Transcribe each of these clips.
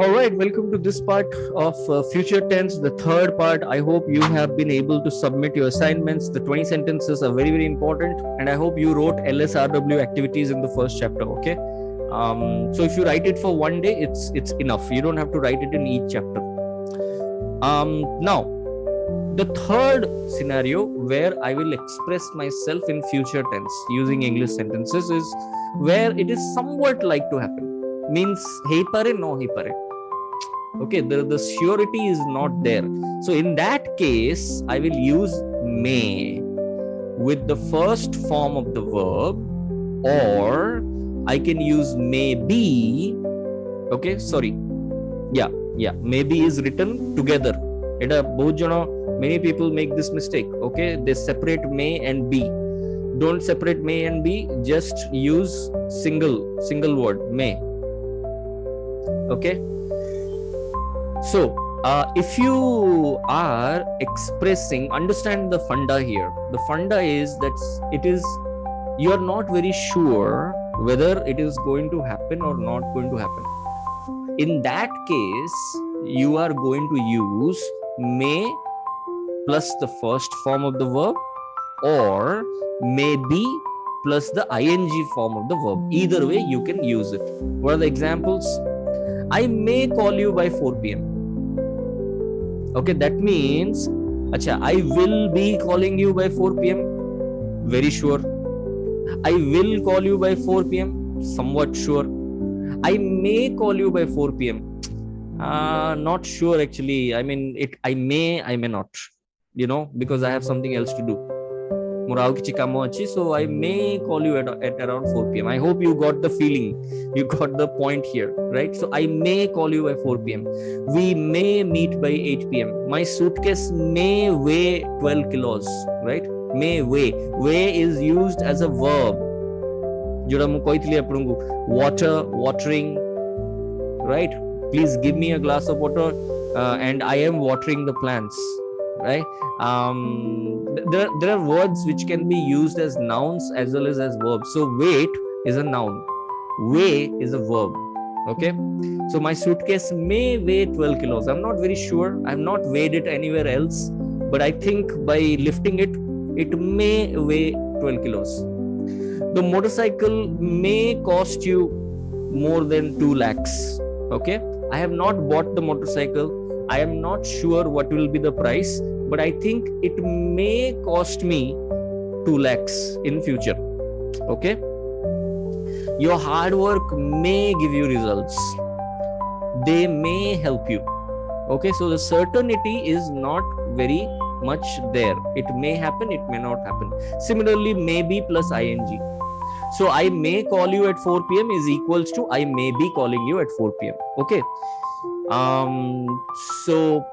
All right, welcome to this part of future tense, the third part. I hope you have been able to submit your assignments. The 20 sentences are very, very important, and I hope you wrote LSRW activities in the first chapter. Okay, so if you write it for one day, it's enough. You don't have to write it in each chapter. Now, the third scenario where I will express myself in future tense using English sentences is where it is somewhat like to happen. Means hey pare, no hey pare. Okay, the surety is not there. So in that case, I will use may with the first form of the verb, or I can use may be. Okay, sorry. Yeah, maybe is written together. Many people make this mistake. Okay, they separate may and be. Don't separate may and be, just use single word, may. Okay, so if you are expressing, understand the funda here. The funda is that you are not very sure whether it is going to happen or not going to happen. In that case, you are going to use may plus the first form of the verb, or may be plus the ing form of the verb. Either way, you can use it. What are the examples? I may call you by 4 p.m. Okay, that means, I will be calling you by 4 p.m. Very sure. I will call you by 4 p.m. Somewhat sure. I may call you by 4 p.m. Not sure actually. I mean, I may not. Because I have something else to do. So I may call you at around 4 p.m. I hope you got the feeling. You got the point here, right? So I may call you by 4 p.m. We may meet by 8 p.m. My suitcase may weigh 12 kilos, right? May weigh. Weigh is used as a verb. Water, watering, right? Please give me a glass of water, and I am watering the plants. Right? There are words which can be used as nouns as well as verbs. So wait is a noun, weigh is a verb. Okay, so my suitcase may weigh 12 kilos. I'm not very sure. I've not weighed it anywhere else, but I think by lifting it, it may weigh 12 kilos. The motorcycle may cost you more than 2 lakhs. Okay, I have not bought the motorcycle. I am not sure what will be the price, but I think it may cost me 2 lakhs in future. Okay, your hard work may give you results. They may help you. Okay, so the certainty is not very much there. It may happen, it may not happen. Similarly, maybe plus ing. So I may call you at 4 p.m. is equals to I may be calling you at 4 p.m. Okay. So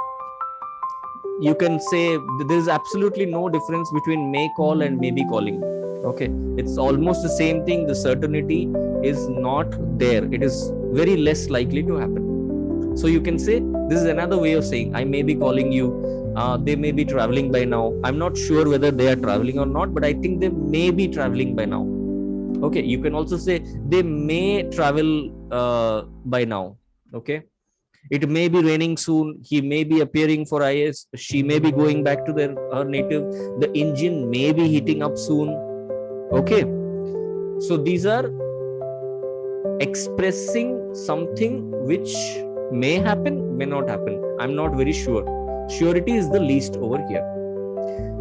you can say there is absolutely no difference between may call and may be calling. Okay, it's almost the same thing. The certainty is not there. It is very less likely to happen. So you can say this is another way of saying I may be calling you. They may be traveling by now. I'm not sure whether they are traveling or not, but I think they may be traveling by now. Okay, you can also say they may travel by now. Okay, it may be raining soon. He may be appearing for IS. She may be going back to her native. The engine may be heating up soon. Okay, so these are expressing something which may happen, may not happen. I'm not very sure. Surety is the least over here.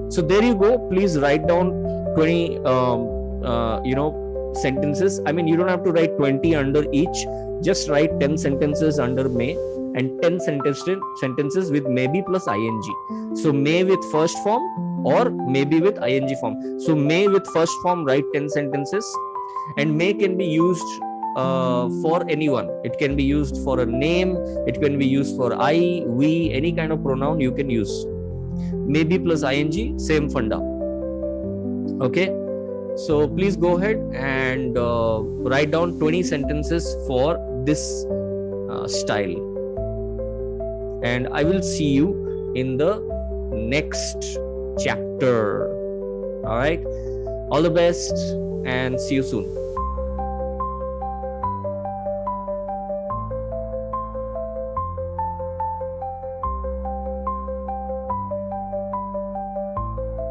So there you go. Please write down 20 sentences. I mean, you don't have to write 20 under each. Just write 10 sentences under may and 10 sentences with maybe plus ing. So may with first form or maybe with ing form. So may with first form, write 10 sentences, and may can be used for anyone. It can be used for a name. It can be used for I, we, any kind of pronoun you can use. Maybe plus ing, same funda. Okay. So please go ahead and write down 20 sentences for this style. And I will see you in the next chapter. All right. All the best and see you soon.